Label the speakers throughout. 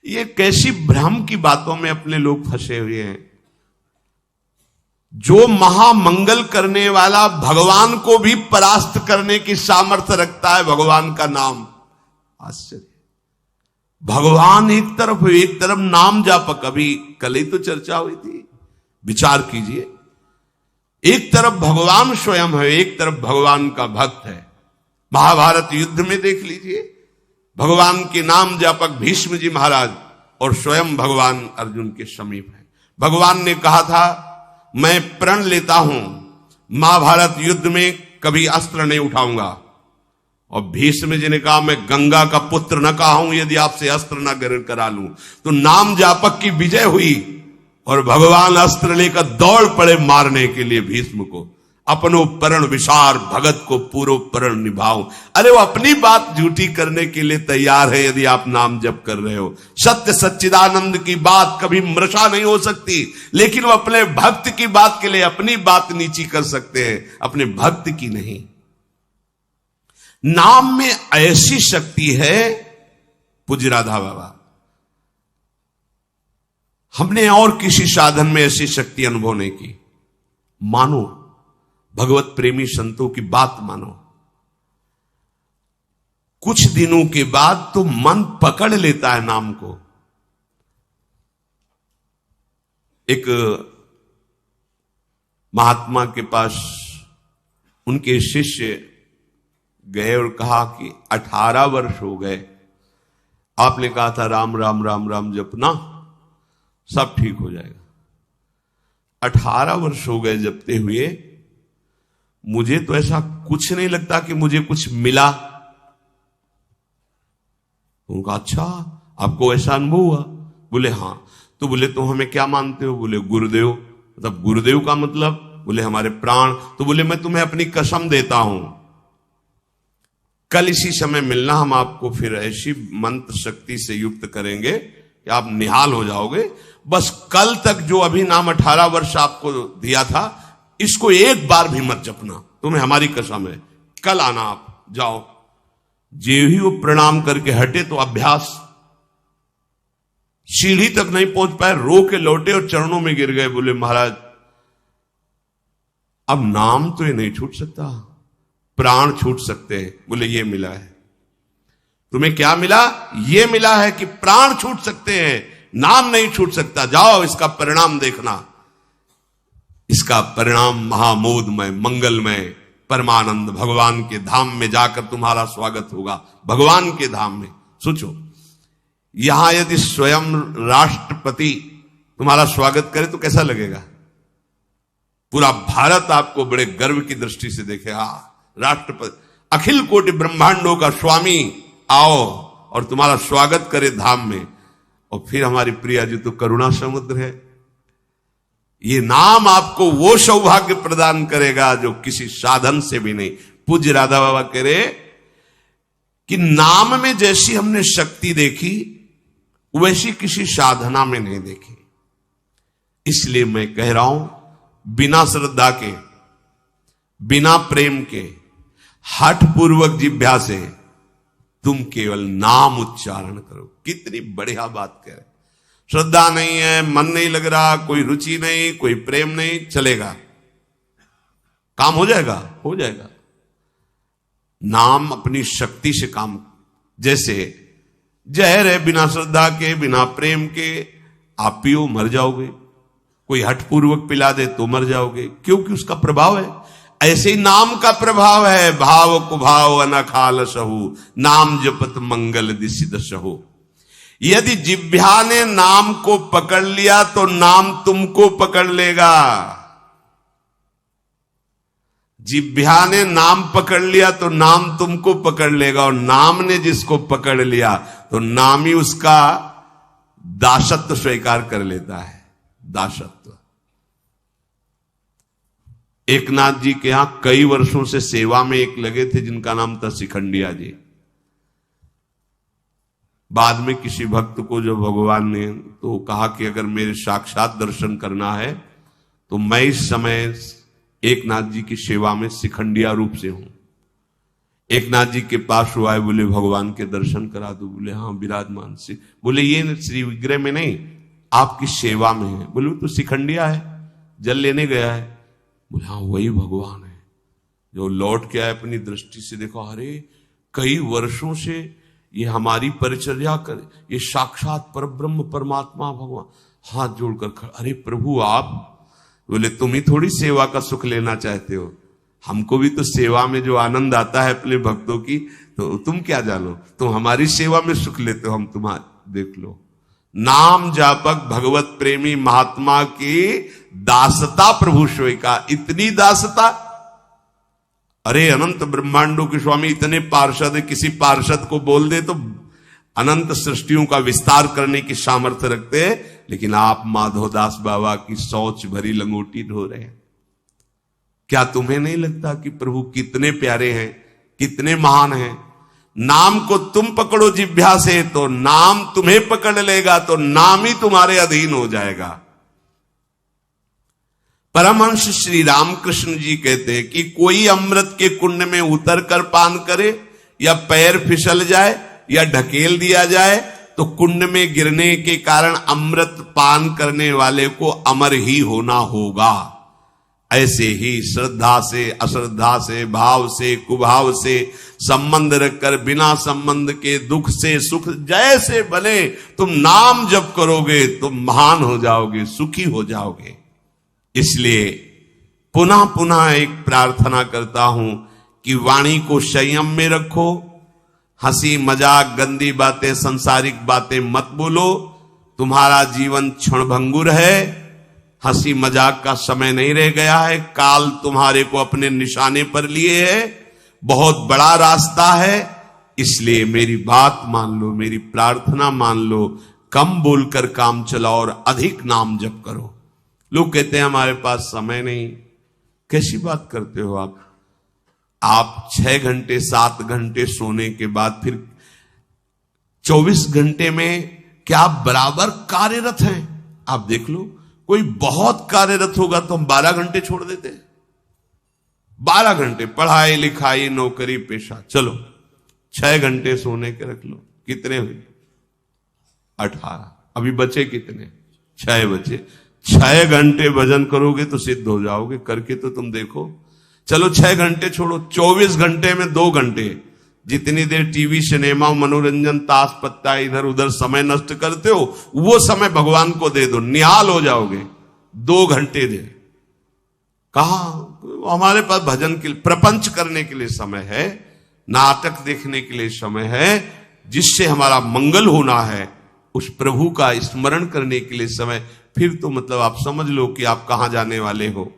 Speaker 1: ये कैसी भ्रम की बातों में अपने लोग फंसे हुए हैं। जो महामंगल करने वाला भगवान को भी परास्त करने की सामर्थ्य रखता है, भगवान का नाम। आश्चर्य। भगवान एक तरफ नाम जापक। अभी कल ही तो चर्चा हुई थी, विचार कीजिए। एक तरफ भगवान स्वयं है, एक तरफ भगवान का भक्त है। महाभारत युद्ध में देख लीजिए, भगवान के नाम जापक भीष्म जी महाराज और स्वयं भगवान अर्जुन के समीप है। भगवान ने कहा था मैं प्रण लेता हूं, महाभारत युद्ध में कभी अस्त्र नहीं उठाऊंगा। और भीष्म जी ने कहा मैं गंगा का पुत्र न कहा हूं यदि आपसे अस्त्र न ग्रहण करा लूं। तो नाम जापक की विजय हुई और भगवान अस्त्र लेकर दौड़ पड़े मारने के लिए भीष्म को। अपनो प्रण विसार भगत को पूरो प्रण निभाओ। अरे वो अपनी बात झूठी करने के लिए तैयार है यदि आप नाम जप कर रहे हो। सत्य सच्चिदानंद की बात कभी मृषा नहीं हो सकती, लेकिन वो अपने भक्त की बात के लिए अपनी बात नीची कर सकते हैं, अपने भक्त की नहीं। नाम में ऐसी शक्ति है, पूज्य राधा बाबा, हमने और किसी साधन में ऐसी शक्ति अनुभव नहीं की। मानो, भगवत प्रेमी संतों की बात मानो। कुछ दिनों के बाद तो मन पकड़ लेता है नाम को। एक महात्मा के पास उनके शिष्य गए और कहा कि 18 वर्ष हो गए, आपने कहा था राम राम राम राम जपना, सब ठीक हो जाएगा। 18 वर्ष हो गए जपते हुए, मुझे तो ऐसा कुछ नहीं लगता कि मुझे कुछ मिला। उनका अच्छा, आपको ऐसा अनुभव हुआ? बोले हाँ। तो बोले तो हमें क्या मानते हो? बोले गुरुदेव। मतलब गुरुदेव का मतलब? बोले हमारे प्राण। तो बोले मैं तुम्हें अपनी कसम देता हूं, कल इसी समय मिलना, हम आपको फिर ऐसी मंत्र शक्ति से युक्त करेंगे कि आप निहाल हो जाओगे। बस कल तक जो अभी नाम 18 वर्ष आपको दिया था, इसको एक बार भी मत जपना, तुम्हें हमारी कसम है। कल आना, आप जाओ। जे ही वो प्रणाम करके हटे तो अभ्यास, सीढ़ी तक नहीं पहुंच पाए, रो के लौटे और चरणों में गिर गए। बोले महाराज अब नाम तो ये नहीं छूट सकता, प्राण छूट सकते हैं। बोले ये मिला है। तुम्हें क्या मिला? ये मिला है कि प्राण छूट सकते हैं, नाम नहीं छूट सकता। जाओ, इसका परिणाम देखना। इसका परिणाम महामोदमय, मंगलमय, परमानंद भगवान के धाम में जाकर तुम्हारा स्वागत होगा। भगवान के धाम में सोचो, यहां यदि स्वयं राष्ट्रपति तुम्हारा स्वागत करे तो कैसा लगेगा? पूरा भारत आपको बड़े गर्व की दृष्टि से देखे। हाँ, राष्ट्रपति, अखिल कोटि ब्रह्मांडों का स्वामी आओ और तुम्हारा स्वागत करे धाम में। और फिर हमारी प्रिया जी तो करुणा समुद्र है। ये नाम आपको वो सौभाग्य प्रदान करेगा जो किसी साधन से भी नहीं। पूज्य राधा बाबा कह रहे कि नाम में जैसी हमने शक्ति देखी वैसी किसी साधना में नहीं देखी। इसलिए मैं कह रहा हूं, बिना श्रद्धा के, बिना प्रेम के, हठ पूर्वक जिह्वा से तुम केवल नाम उच्चारण करो। कितनी बढ़िया बात कह रहे। श्रद्धा नहीं है, मन नहीं लग रहा, कोई रुचि नहीं, कोई प्रेम नहीं, चलेगा, काम हो जाएगा, हो जाएगा। नाम अपनी शक्ति से काम, जैसे जहर है, बिना श्रद्धा के, बिना प्रेम के आप पियो मर जाओगे। कोई हठपूर्वक पिला दे तो मर जाओगे, क्योंकि उसका प्रभाव है। ऐसे ही नाम का प्रभाव है। भाव कुभाव अनखाल सहु, नाम जपत मंगल दिसिद सहु। यदि जिह्वा ने नाम को पकड़ लिया तो नाम तुमको पकड़ लेगा। जिह्वा ने नाम पकड़ लिया तो नाम तुमको पकड़ लेगा, और नाम ने जिसको पकड़ लिया तो नाम ही उसका दासत्व स्वीकार कर लेता है। दासत्व। एकनाथ जी के यहां कई वर्षों से सेवा में एक लगे थे जिनका नाम था शिखंडिया जी। बाद में किसी भक्त को जो भगवान ने तो कहा कि अगर मेरे साक्षात दर्शन करना है तो मैं इस समय एकनाथ जी की सेवा में शिखंडिया रूप से हूं। एक नाथ जी के पास हुआ है, बोले भगवान के दर्शन करा दो। बोले हाँ विराजमान से। बोले ये श्री विग्रह में नहीं, आपकी सेवा में है। बोले तो शिखंडिया है, जल लेने गया है। बोले हाँ वही भगवान है। जो लौट के आए अपनी दृष्टि से देखो, अरे कई वर्षों से ये हमारी परिचर्या करे, ये साक्षात परब्रह्म परमात्मा भगवान। हाथ जोड़कर खड़ा, अरे प्रभु आप। बोले तुम ही थोड़ी सेवा का सुख लेना चाहते हो, हमको भी तो सेवा में जो आनंद आता है अपने भक्तों की, तो तुम क्या जानो, तुम हमारी सेवा में सुख लेते हो, हम तुम्हारे देख लो। नाम जापक भगवत प्रेमी महात्मा की दासता प्रभु स्वीका। इतनी दासता, अरे अनंत ब्रह्मांडों के स्वामी इतने पार्षद है, किसी पार्षद को बोल दे तो अनंत सृष्टियों का विस्तार करने की सामर्थ्य रखते हैं, लेकिन आप माधवदास बाबा की शौच भरी लंगोटी ढो रहे हैं। क्या तुम्हें नहीं लगता कि प्रभु कितने प्यारे हैं, कितने महान हैं? नाम को तुम पकड़ो जिह्वा से तो नाम तुम्हें पकड़ लेगा, तो नाम ही तुम्हारे अधीन हो जाएगा। परमहंस श्री रामकृष्ण जी कहते हैं कि कोई अमृत के कुंड में उतर कर पान करे, या पैर फिसल जाए या ढकेल दिया जाए, तो कुंड में गिरने के कारण अमृत पान करने वाले को अमर ही होना होगा। ऐसे ही श्रद्धा से, अश्रद्धा से, भाव से, कुभाव से संबंध रखकर बिना संबंध के दुख से सुख जैसे बने, तुम नाम जप करोगे तुम महान हो जाओगे, सुखी हो जाओगे। इसलिए पुनः पुनः एक प्रार्थना करता हूं कि वाणी को संयम में रखो, हंसी मजाक गंदी बातें सांसारिक बातें मत बोलो। तुम्हारा जीवन क्षणभंगुर है, हंसी मजाक का समय नहीं रह गया है, काल तुम्हारे को अपने निशाने पर लिए है, बहुत बड़ा रास्ता है। इसलिए मेरी बात मान लो, मेरी प्रार्थना मान लो, कम बोलकर काम चलाओ और अधिक नाम जप करो। लोग कहते हैं हमारे पास समय नहीं। कैसी बात करते हो आप 6 घंटे 7 घंटे सोने के बाद फिर 24 घंटे में क्या आप बराबर कार्यरत हैं? आप देख लो, कोई बहुत कार्यरत होगा तो हम 12 घंटे छोड़ देते हैं। 12 घंटे पढ़ाई लिखाई नौकरी पेशा, चलो 6 घंटे सोने के रख लो। कितने हुए? 18। अभी बचे कितने? 6 बचे। 6 घंटे भजन करोगे तो सिद्ध हो जाओगे, करके तो तुम देखो। चलो 6 घंटे छोड़ो, 24 घंटे में 2 घंटे, जितनी देर टीवी सिनेमा मनोरंजन ताश पत्ता इधर उधर समय नष्ट करते हो, वो समय भगवान को दे दो, निहाल हो जाओगे। 2 घंटे दे। कहा हमारे पास भजन के लिए, प्रपंच करने के लिए समय है, नाटक देखने के लिए समय है, जिससे हमारा मंगल होना है, उस प्रभु का स्मरण करने के लिए समय। फिर तो मतलब आप समझ लो कि आप कहां जाने वाले हो।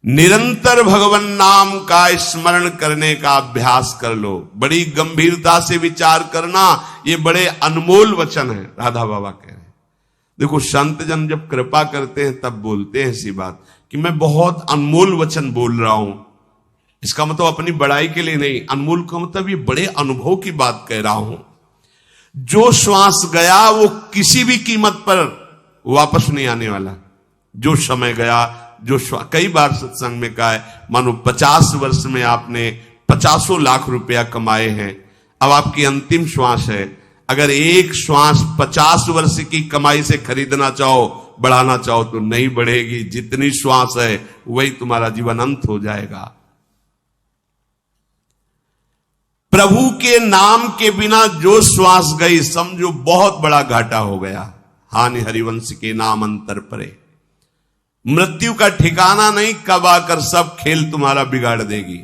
Speaker 1: निरंतर भगवान नाम का स्मरण करने का अभ्यास कर लो। बड़ी गंभीरता से विचार करना, ये बड़े अनमोल वचन है। राधा बाबा कह रहे हैं, देखो संत जन जब कृपा करते हैं तब बोलते हैं ऐसी बात कि मैं बहुत अनमोल वचन बोल रहा हूं। इसका मतलब अपनी बड़ाई के लिए नहीं, अनमोल का मतलब ये बड़े अनुभव की बात कह रहा हूं। जो श्वास गया वो किसी भी कीमत पर वापस नहीं आने वाला। जो समय गया, जो कई बार सत्संग में कहा है, मानो 50 वर्ष में आपने 50 लाख रुपया कमाए हैं, अब आपकी अंतिम श्वास है। अगर एक श्वास 50 वर्ष की कमाई से खरीदना चाहो, बढ़ाना चाहो तो नहीं बढ़ेगी। जितनी श्वास है वही तुम्हारा जीवन अंत हो जाएगा। प्रभु के नाम के बिना जो श्वास गई, समझो बहुत बड़ा घाटा हो गया। हानि हरिवंश के नाम अंतर परे। मृत्यु का ठिकाना नहीं, कब आकर सब खेल तुम्हारा बिगाड़ देगी।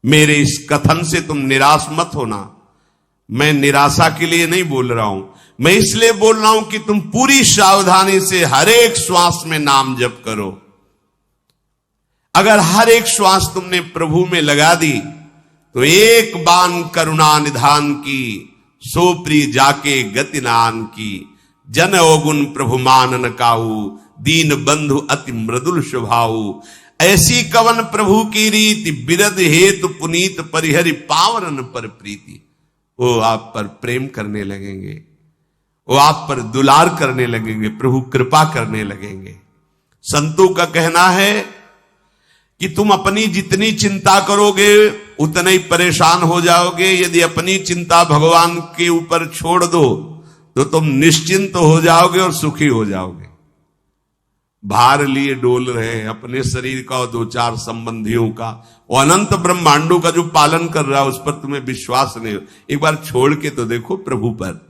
Speaker 1: मेरे इस कथन से तुम निराश मत होना। मैं निराशा के लिए नहीं बोल रहा हूं, मैं इसलिए बोल रहा हूं कि तुम पूरी सावधानी से हर एक श्वास में नाम जप करो। अगर हर एक श्वास तुमने प्रभु में लगा दी तो एक बान करुणा निधान की, सो प्रिय जाके गति नान की। जन अवगुण प्रभु मानन काहू, दीन बंधु अति मृदुल स्वभाऊ। ऐसी कवन प्रभु की रीति, बिरद हेतु पुनीत परिहरि पावरन पर प्रीति। वो आप पर प्रेम करने लगेंगे, वो आप पर दुलार करने लगेंगे, प्रभु कृपा करने लगेंगे। संतों का कहना है कि तुम अपनी जितनी चिंता करोगे उतने ही परेशान हो जाओगे। यदि अपनी चिंता भगवान के ऊपर छोड़ दो तो तुम निश्चिंत हो जाओगे और सुखी हो जाओगे। भार लिए डोल रहे हैं अपने शरीर का और दो चार संबंधियों का, और अनंत ब्रह्मांडों का जो पालन कर रहा है उस पर तुम्हें विश्वास नहीं हो। एक बार छोड़ के तो देखो प्रभु पर।